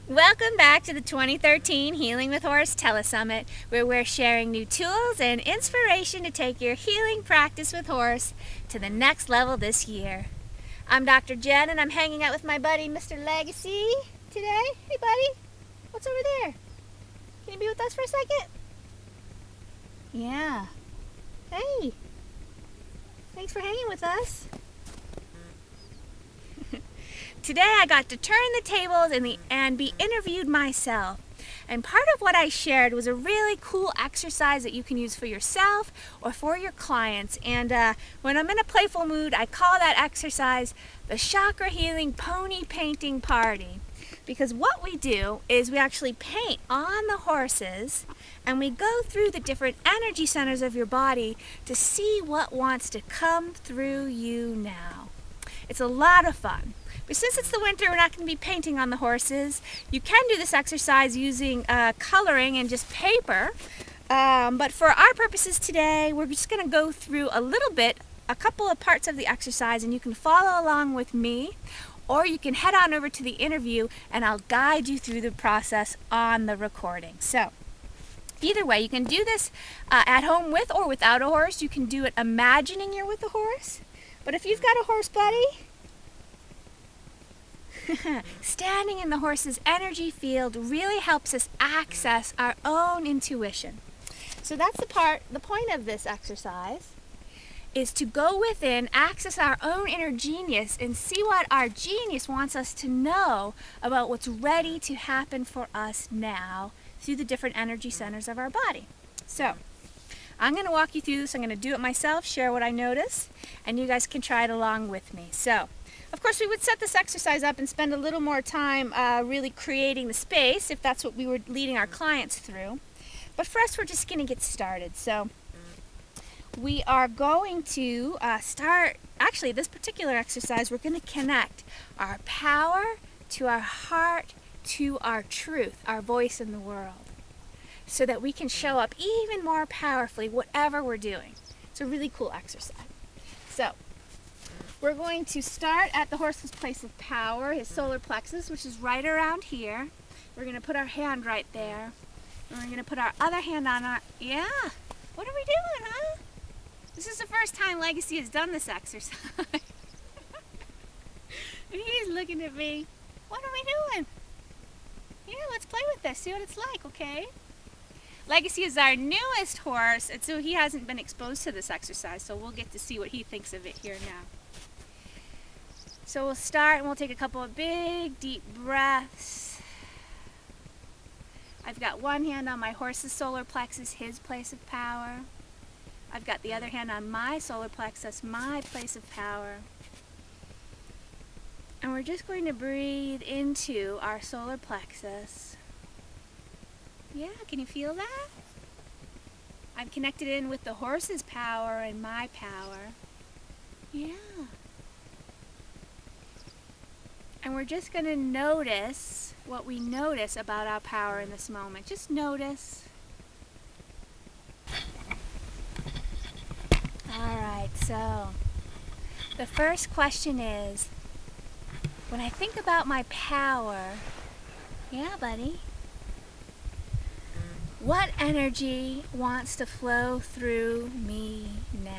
Welcome back to the 2013 Healing with Horse Telesummit, where we're sharing new tools and inspiration to take your healing practice with horse to the next level this year. I'm Dr. Jen, and I'm hanging out with my buddy, Mr. Legacy, today. Hey, buddy. What's over there? Can you be with us for a second? Yeah. Hey. Thanks for hanging with us. Today I got to turn the tables and be interviewed myself. And part of what I shared was a really cool exercise that you can use for yourself or for your clients. And when I'm in a playful mood, I call that exercise the Chakra Healing Pony Painting Party. Because what we do is we actually paint on the horses and we go through the different energy centers of your body to see what wants to come through you now. It's a lot of fun. But since it's the winter, we're not going to be painting on the horses. You can do this exercise using coloring and just paper. But for our purposes today, we're just going to go through a couple of parts of the exercise, and you can follow along with me, or you can head on over to the interview, and I'll guide you through the process on the recording. So, either way, you can do this at home with or without a horse. You can do it imagining you're with a horse. But if you've got a horse buddy, standing in the horse's energy field really helps us access our own intuition. So that's the point of this exercise is to go within, access our own inner genius, and see what our genius wants us to know about what's ready to happen for us now through the different energy centers of our body. So I'm going to walk you through this. I'm going to do it myself, share what I notice, and you guys can try it along with me. So, of course, we would set this exercise up and spend a little more time really creating the space if that's what we were leading our clients through. But first, we're just going to get started. So we are going to actually, this particular exercise, we're going to connect our power to our heart, to our truth, our voice in the world, so that we can show up even more powerfully whatever we're doing. It's a really cool exercise. So we're going to start at the horse's place of power, his solar plexus, which is right around here. We're going to put our hand right there. And we're going to put our other hand on our... Yeah! What are we doing, huh? This is the first time Legacy has done this exercise. And he's looking at me. What are we doing? Yeah, let's play with this. See what it's like, okay? Legacy is our newest horse, and so he hasn't been exposed to this exercise, so we'll get to see what he thinks of it here now. So we'll start and we'll take a couple of big, deep breaths. I've got one hand on my horse's solar plexus, his place of power. I've got the other hand on my solar plexus, my place of power. And we're just going to breathe into our solar plexus. Yeah, can you feel that? I'm connected in with the horse's power and my power. Yeah. And we're just going to notice what we notice about our power in this moment. Just notice. All right, so the first question is, when I think about my power, yeah, buddy, what energy wants to flow through me now?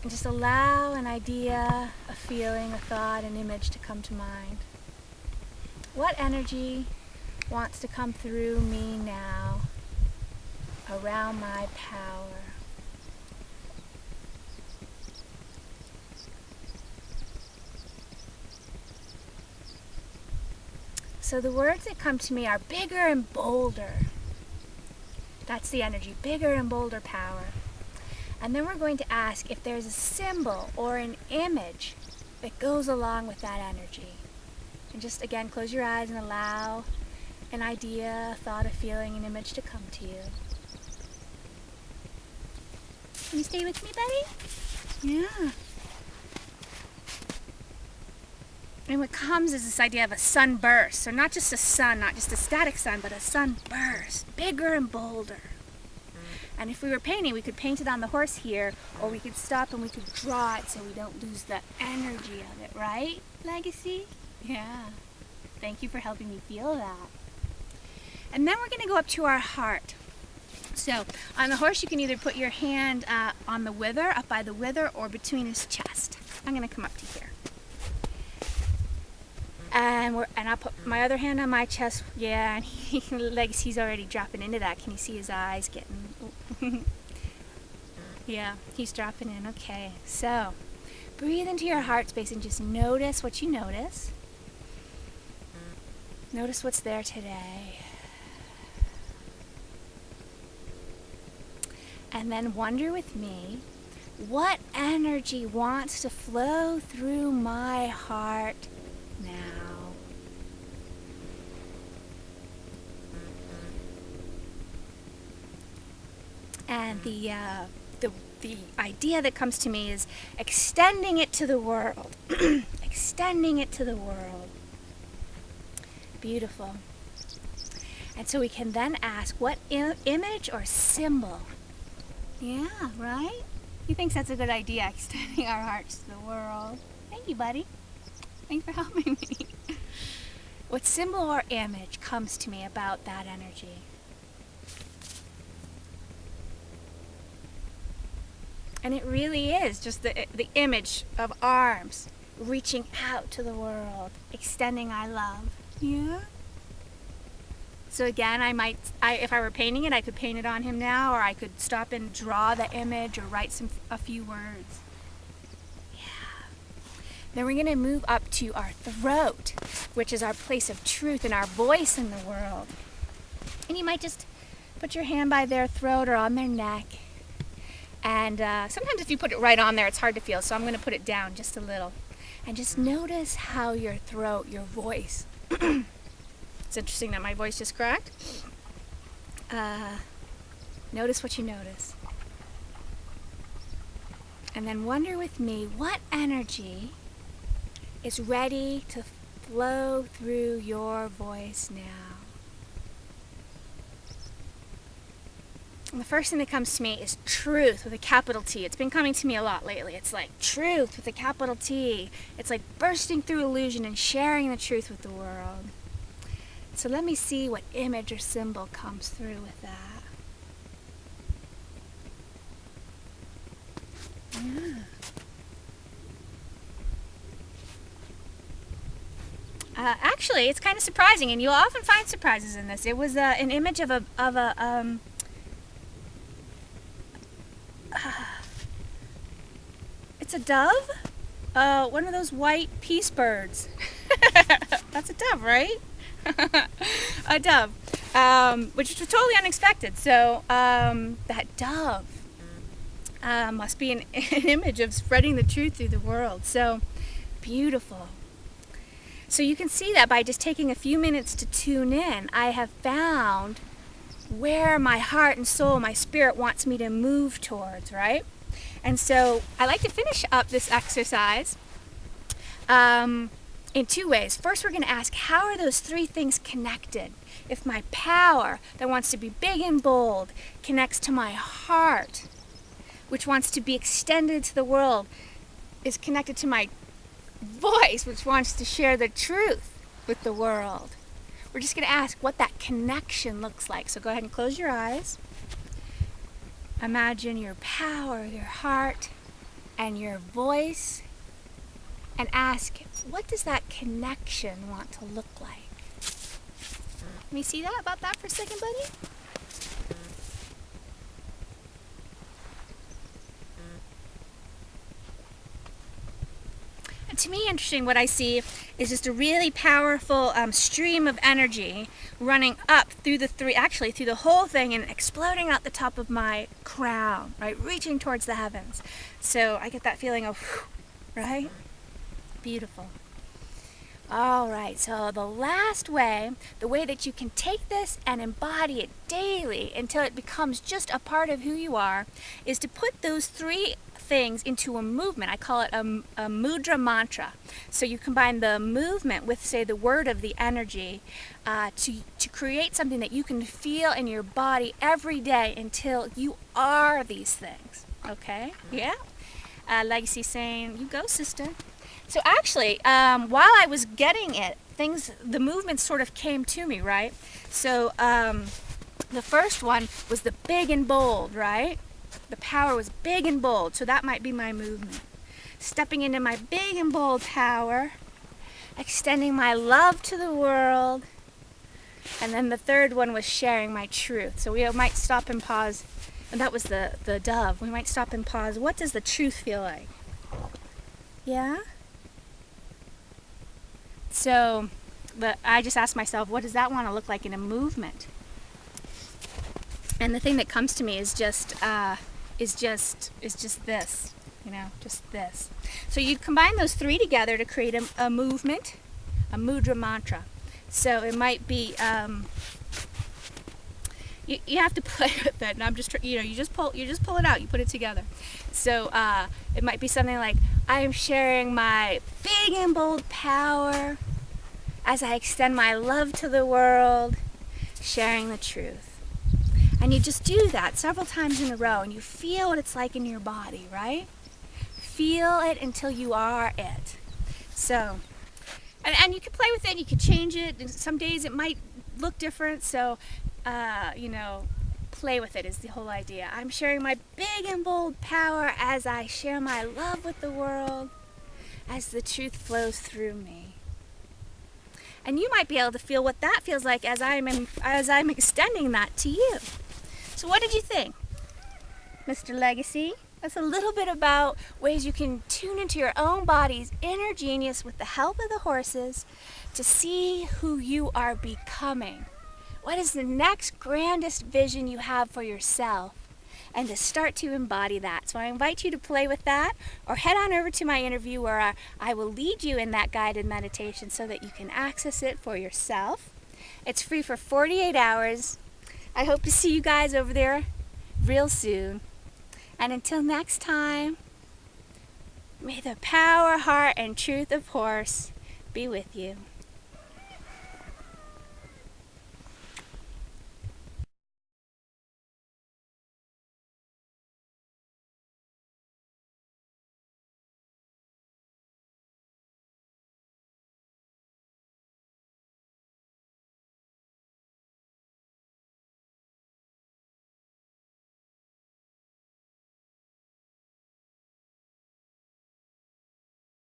And just allow an idea, a feeling, a thought, an image to come to mind. What energy wants to come through me now around my power? So the words that come to me are bigger and bolder. That's the energy, bigger and bolder power. And then we're going to ask if there's a symbol or an image that goes along with that energy. And just again, close your eyes and allow an idea, a thought, a feeling, an image to come to you. Can you stay with me, buddy? Yeah. And what comes is this idea of a sunburst. So not just a sun, not just a static sun, but a sunburst, bigger and bolder. And if we were painting, we could paint it on the horse here, or we could stop and we could draw it so we don't lose the energy of it, right, Legacy? Yeah. Thank you for helping me feel that. And then we're going to go up to our heart. So on the horse, you can either put your hand on the wither, up by the wither, or between his chest. I'm going to come up to here. And I'll put my other hand on my chest. Yeah, and he's already dropping into that. Can you see his eyes getting... Yeah, he's dropping in. Okay, so breathe into your heart space and just notice what you notice. Notice what's there today. And then wonder with me, what energy wants to flow through my heart now? And the idea that comes to me is extending it to the world. Extending it to the world. Beautiful. And so we can then ask, what image or symbol? Yeah, right? He thinks that's a good idea, extending our hearts to the world. Thank you, buddy. Thanks for helping me. What symbol or image comes to me about that energy? And it really is just the image of arms reaching out to the world, extending our love. Yeah? So again, if I were painting it, I could paint it on him now, or I could stop and draw the image or write a few words. Yeah. Then we're going to move up to our throat, which is our place of truth and our voice in the world. And you might just put your hand by their throat or on their neck. And sometimes if you put it right on there, it's hard to feel, so I'm going to put it down just a little. And just notice how your throat, your voice... It's interesting that my voice just cracked. Notice what you notice. And then wonder with me, what energy is ready to flow through your voice now? And the first thing that comes to me is truth with a capital T. It's been coming to me a lot lately. It's like truth with a capital T. It's like bursting through illusion and sharing the truth with the world. So let me see what image or symbol comes through with that. Yeah. Actually, it's kind of surprising, and you'll often find surprises in this. It was an image of a it's a dove, one of those white peace birds. That's a dove, right? A dove, which was totally unexpected. So that dove must be an image of spreading the truth through the world. So beautiful. So you can see that by just taking a few minutes to tune in, I have found where my heart and soul, my spirit wants me to move towards, right? And so I like to finish up this exercise in two ways. First, we're going to ask, how are those three things connected? If my power that wants to be big and bold connects to my heart, which wants to be extended to the world, is connected to my voice, which wants to share the truth with the world. We're just going to ask what that connection looks like. So go ahead and close your eyes. Imagine your power, your heart, and your voice, and ask, what does that connection want to look like? Let me see that about that for a second, buddy. And to me, interesting, what I see is just a really powerful stream of energy running up through through the whole thing and exploding out the top of my crown, right? Reaching towards the heavens. So I get that feeling of, right? Beautiful. All right, so the way that you can take this and embody it daily until it becomes just a part of who you are, is to put those three things into a movement. I call it a mudra mantra. So you combine the movement with, say, the word of the energy to create something that you can feel in your body every day until you are these things. Okay? Yeah? Legacy saying, you go, sister. So actually, while I was getting it, the movement sort of came to me, right? So the first one was the big and bold, right? The power was big and bold, so that might be my movement. Stepping into my big and bold power, extending my love to the world. And then the third one was sharing my truth. So we might stop and pause, and that was the dove. We might stop and pause. What does the truth feel like? Yeah? So I just asked myself, what does that want to look like in a movement? And the thing that comes to me is just this, just this. So you combine those three together to create a movement, a mudra mantra. So it might be, you have to play with it, and I'm just, you just pull it out, you put it together. So it might be something like, I am sharing my big and bold power as I extend my love to the world, sharing the truth. And you just do that several times in a row, and you feel what it's like in your body, right? Feel it until you are it. So, and you can play with it, you can change it. Some days it might look different, so, play with it is the whole idea. I'm sharing my big and bold power as I share my love with the world, as the truth flows through me. And you might be able to feel what that feels like as I'm extending that to you. So what did you think, Mr. Legacy? That's a little bit about ways you can tune into your own body's inner genius with the help of the horses to see who you are becoming. What is the next grandest vision you have for yourself? And to start to embody that. So I invite you to play with that, or head on over to my interview where I will lead you in that guided meditation so that you can access it for yourself. It's free for 48 hours. I hope to see you guys over there real soon. And until next time, may the power, heart, and truth of horse be with you.